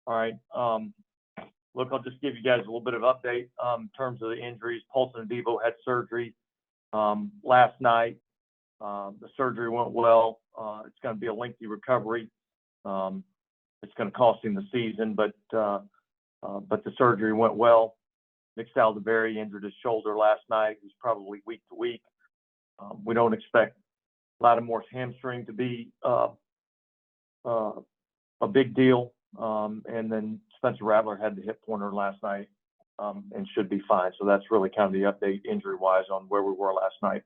All right. Look, I'll just give you guys a little bit of update in terms of the injuries. Paulson Adebo had surgery last night. The surgery went well. It's going to be a lengthy recovery. It's going to cost him the season, but the surgery went well. Nick Saldivari injured his shoulder last night. He's probably week to week. We don't expect Lattimore's hamstring to be a big deal. And then Spencer Rattler had the hip pointer last night and should be fine. So that's really kind of the update injury-wise on where we were last night.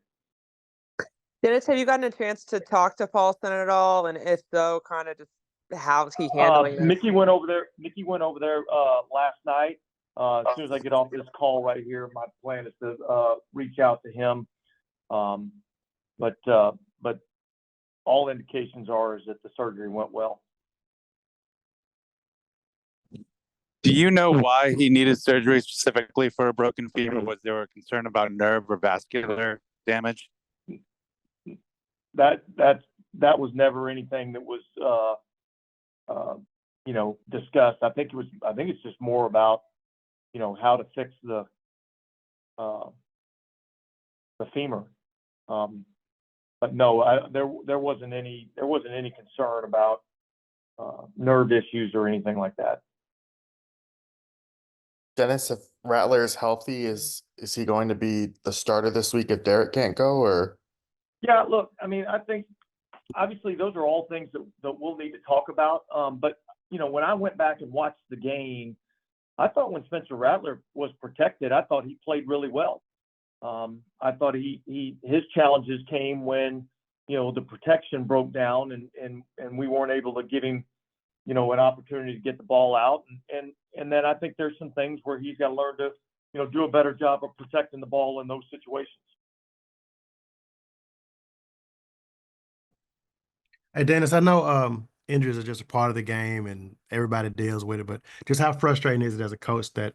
Dennis, have you gotten a chance to talk to Paulson at all? And if so, kind of just how's he handling it? Mickey went over there last night. As soon as I get off this call right here, my plan is to reach out to him. But all indications is that the surgery went well. Do you know why he needed surgery specifically for a broken femur? Was there a concern about nerve or vascular damage? That was never anything that was discussed. I think it's just more about how to fix the femur. But no, there wasn't any concern about nerve issues or anything like that. Dennis, if Rattler is healthy, is he going to be the starter this week if Derek can't go? Or yeah, look, I mean, I think obviously those are all things that we'll need to talk about. But when I went back and watched the game, I thought when Spencer Rattler was protected, I thought he played really well. I thought his challenges came when the protection broke down and we weren't able to give him an opportunity to get the ball out, and then I think there's some things where he's got to learn to do a better job of protecting the ball in those situations. Hey Dennis, I know injuries are just a part of the game and everybody deals with it, but just how frustrating is it as a coach that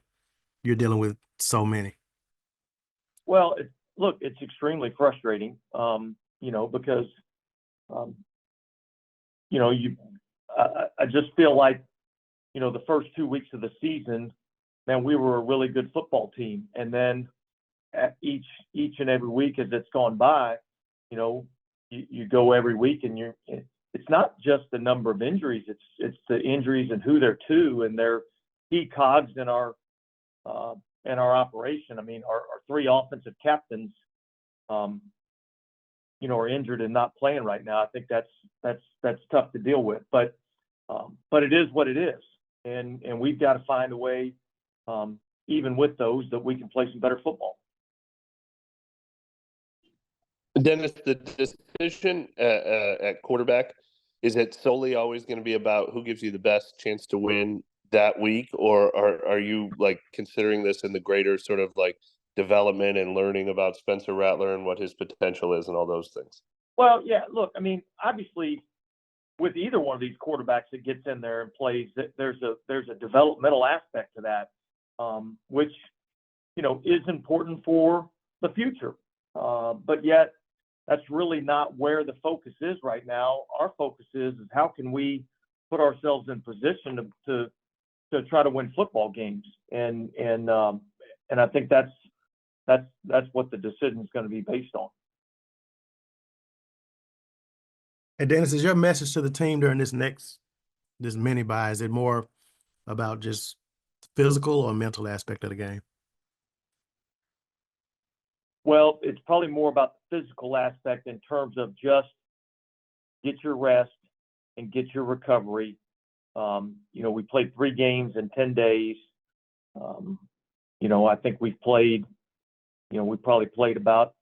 you're dealing with so many? Well, it's extremely frustrating, because, I just feel like, the first 2 weeks of the season, man, we were a really good football team. And then at each and every week as it's gone by, you go every week and it's not just the number of injuries, it's the injuries and who they're to, and they're key cogs in our operation. I mean, our three offensive captains, are injured and not playing right now. I think that's tough to deal with, but it is what it is. And we've got to find a way, even with those, that we can play some better football. Dennis, the decision at quarterback, is it solely always going to be about who gives you the best chance to win that week, or are you considering this in the greater sort of development and learning about Spencer Rattler and what his potential is and all those things? Well, yeah, look, I mean, obviously with either one of these quarterbacks that gets in there and plays, there's a developmental aspect to that, which, is important for the future. But yet that's really not where the focus is right now. Our focus is how can we put ourselves in position to try to win football games. And I think that's what the decision is going to be based on. And Dennis, is your message to the team during this mini bye, is it more about just physical or mental aspect of the game? Well, it's probably more about the physical aspect in terms of just get your rest and get your recovery. We played 3 games in 10 days. I think we've played, we probably played about,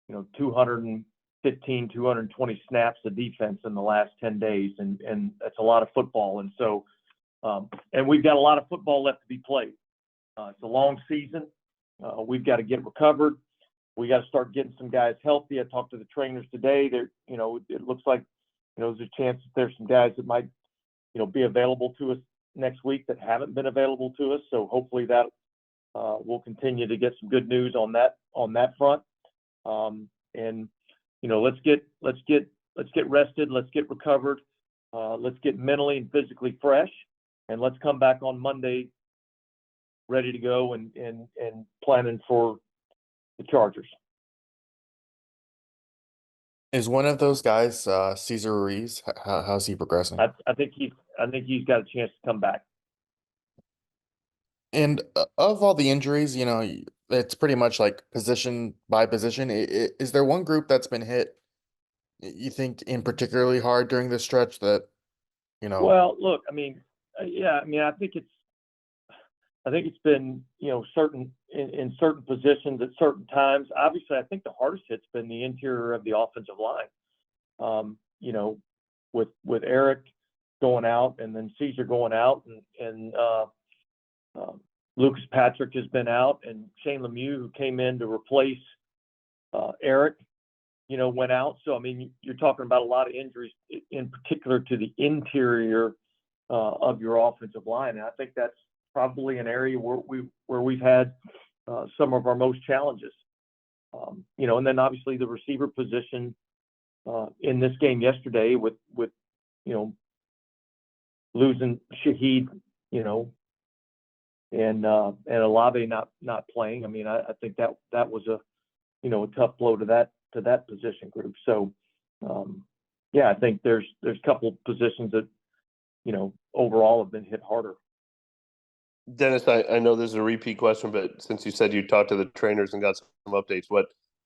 215, 220 snaps of defense in the last 10 days. And that's a lot of football. And so, and we've got a lot of football left to be played. It's a long season. We've got to get recovered. We got to start getting some guys healthy. I talked to the trainers today. It looks like, there's a chance that there's some guys that might, be available to us next week that haven't been available to us. So hopefully that we'll continue to get some good news on that front. And let's get rested. Let's get recovered. Let's get mentally and physically fresh, and let's come back on Monday ready to go and planning for the Chargers. Is one of those guys Cesar Ruiz? How's he progressing? I think he's got a chance to come back. And of all the injuries, you know, it's pretty much like position by position. Is there one group that's been hit, you think, in particularly hard during this stretch that, you know? Well, look, I mean, yeah, I mean, I think it's been, you know, in certain positions at certain times. Obviously, I think the hardest hit's been the interior of the offensive line. You know, with Eric going out and then Cesar going out and Lucas Patrick has been out, and Shane Lemieux, who came in to replace Eric, you know, went out. So, I mean, you're talking about a lot of injuries in particular to the interior of your offensive line. And I think that's probably an area where we've had some of our most challenges. You know, and then obviously the receiver position in this game yesterday with you know, losing Shaheed, you know, and Olave not playing. I mean, I think that was a tough blow to that position group. So yeah, I think there's a couple positions that, you know, overall have been hit harder. Dennis, I know this is a repeat question, but since you said you talked to the trainers and got some updates,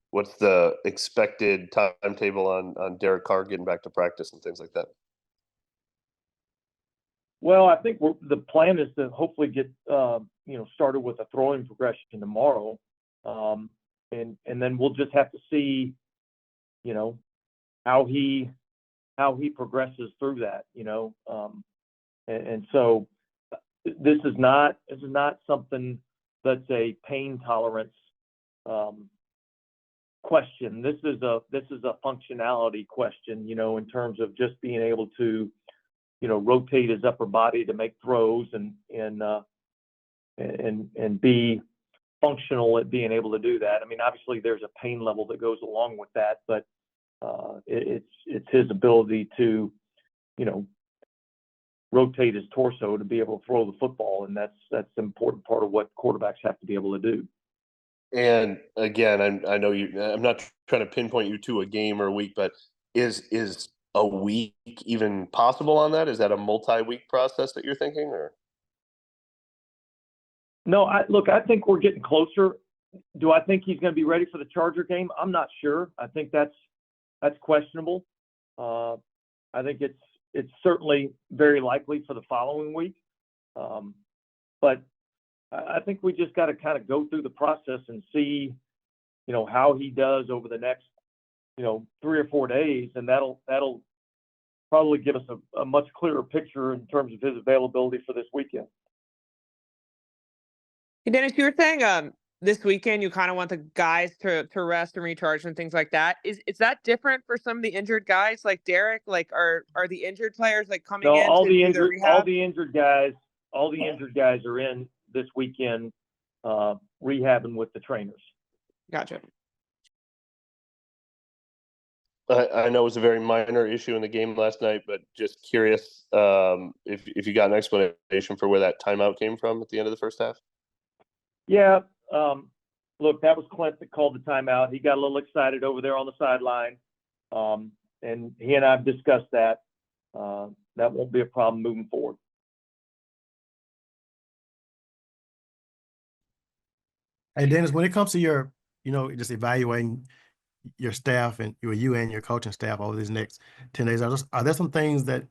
what's the expected timetable on Derek Carr getting back to practice and things like that? Well, I think the plan is to hopefully get started with a throwing progression tomorrow, and then we'll just have to see, you know, how he progresses through that, you know, and so this is not something that's a pain tolerance question. This is a functionality question, you know, in terms of just being able to, you know, rotate his upper body to make throws and be functional at being able to do that. I mean, obviously there's a pain level that goes along with that, but it's his ability to, you know, rotate his torso to be able to throw the football, and that's an important part of what quarterbacks have to be able to do. And again, I know I'm not trying to pinpoint you to a game or a week, but is a week even possible on that? Is that a multi-week process that you're thinking, or? No, I think we're getting closer. Do I think he's going to be ready for the Charger game? I'm not sure. I think that's questionable. I think it's certainly very likely for the following week. But I think we just got to kind of go through the process and see, you know, how he does over the next, you know, 3 or 4 days, and that'll probably give us a much clearer picture in terms of his availability for this weekend. Hey, Dennis, you were saying this weekend you kind of want the guys to rest and recharge and things like that. Is that different for some of the injured guys like Derek? Like are the injured players like coming in all to the do injured their rehab? all the injured guys are in this weekend rehabbing with the trainers. Gotcha. I know it was a very minor issue in the game last night, but just curious if you got an explanation for where that timeout came from at the end of the first half. Yeah, look, that was Clint that called the timeout. He got a little excited over there on the sideline, and he and I have discussed that. That won't be a problem moving forward. Hey, Dennis, when it comes to your, you know, just evaluating your staff and you and your coaching staff over these next 10 days, are there some things that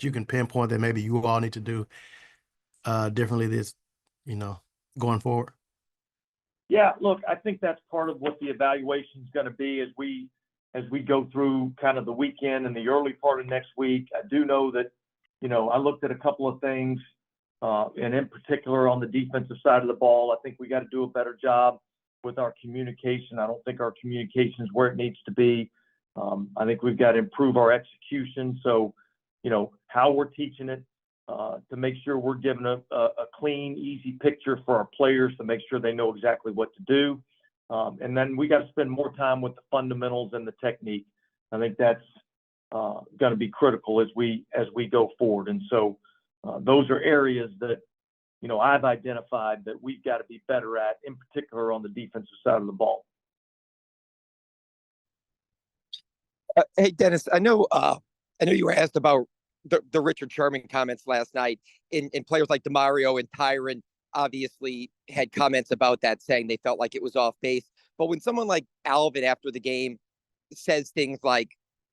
you can pinpoint that maybe you all need to do differently this, you know, going forward? Yeah, look, I think that's part of what the evaluation is going to be as we go through kind of the weekend and the early part of next week. I do know that, you know, I looked at a couple of things, and in particular on the defensive side of the ball, I think we got to do a better job with our communication. I don't think our communication is where it needs to be. I think we've got to improve our execution. So, you know, how we're teaching it, to make sure we're giving a clean, easy picture for our players to make sure they know exactly what to do. And then we got to spend more time with the fundamentals and the technique. I think that's going to be critical as we go forward. And so, those are areas that, I've identified that we've got to be better at, in particular on the defensive side of the ball. Hey, Dennis, I know you were asked about the Richard Sherman comments last night, and players like DeMario and Tyron obviously had comments about that, saying they felt like it was off base. But when someone like Alvin after the game says things like,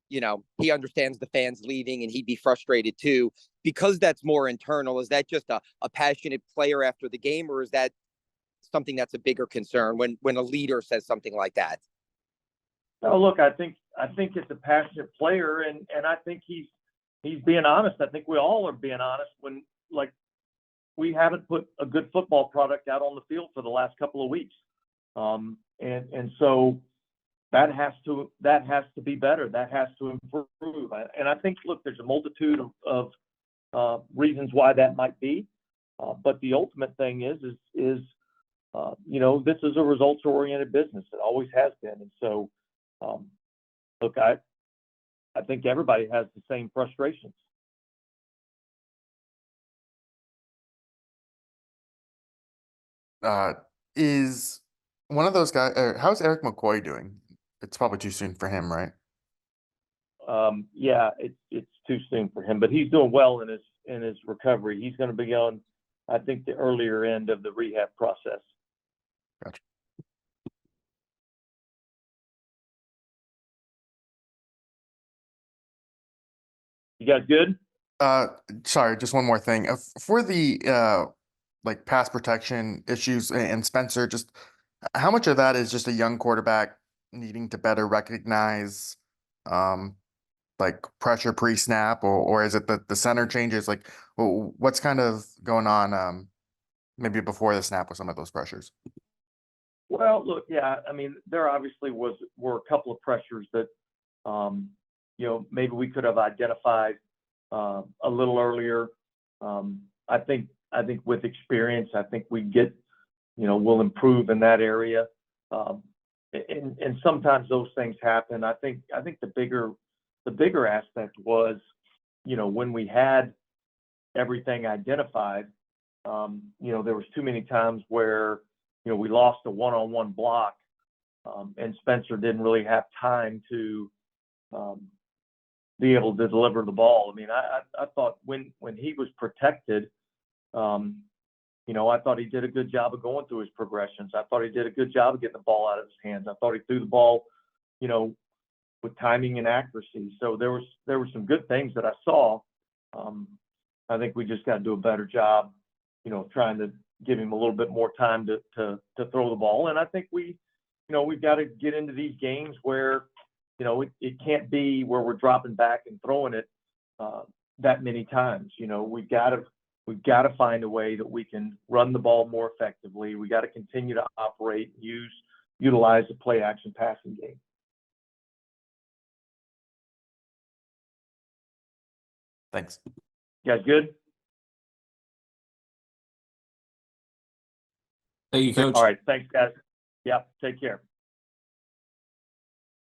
he understands the fans leaving and he'd be frustrated too, because that's more internal, is that just a passionate player after the game, or is that something that's a bigger concern when a leader says something like that? Oh, look, I think it's a passionate player, and I think he's being honest. I think we all are being honest when, like, we haven't put a good football product out on the field for the last couple of weeks, and so that has to be better. That has to improve. And I think, look, there's a multitude of reasons why that might be, but the ultimate thing is this is a results-oriented business. It always has been, and so. Look, I think everybody has the same frustrations. Is one of those guys, how's Eric McCoy doing? It's probably too soon for him, right? Yeah, it's too soon for him, but he's doing well in his recovery. He's going to be on, I think, the earlier end of the rehab process. Gotcha. You guys good? Sorry, just one more thing. For the like pass protection issues and Spencer, just how much of that is just a young quarterback needing to better recognize like pressure pre-snap, or is it the center changes? Like, what's kind of going on maybe before the snap with some of those pressures? Well, look, yeah, I mean, there obviously were a couple of pressures that maybe we could have identified a little earlier. I think with experience, I think we get, we'll improve in that area. And sometimes those things happen. I think the bigger aspect was, when we had everything identified, there was too many times where, we lost a one-on-one block, and Spencer didn't really have time to be able to deliver the ball. I mean, I thought when he was protected, I thought he did a good job of going through his progressions. I thought he did a good job of getting the ball out of his hands. I thought he threw the ball, with timing and accuracy. So there were some good things that I saw. I think we just got to do a better job, trying to give him a little bit more time to throw the ball. And I think we've got to get into these games where, it can't be where we're dropping back and throwing it that many times. We've got to find a way that we can run the ball more effectively. We got to continue to operate, utilize the play action passing game. Thanks. You guys good? Thank you, Coach. All right. Thanks, guys. Yeah. Take care.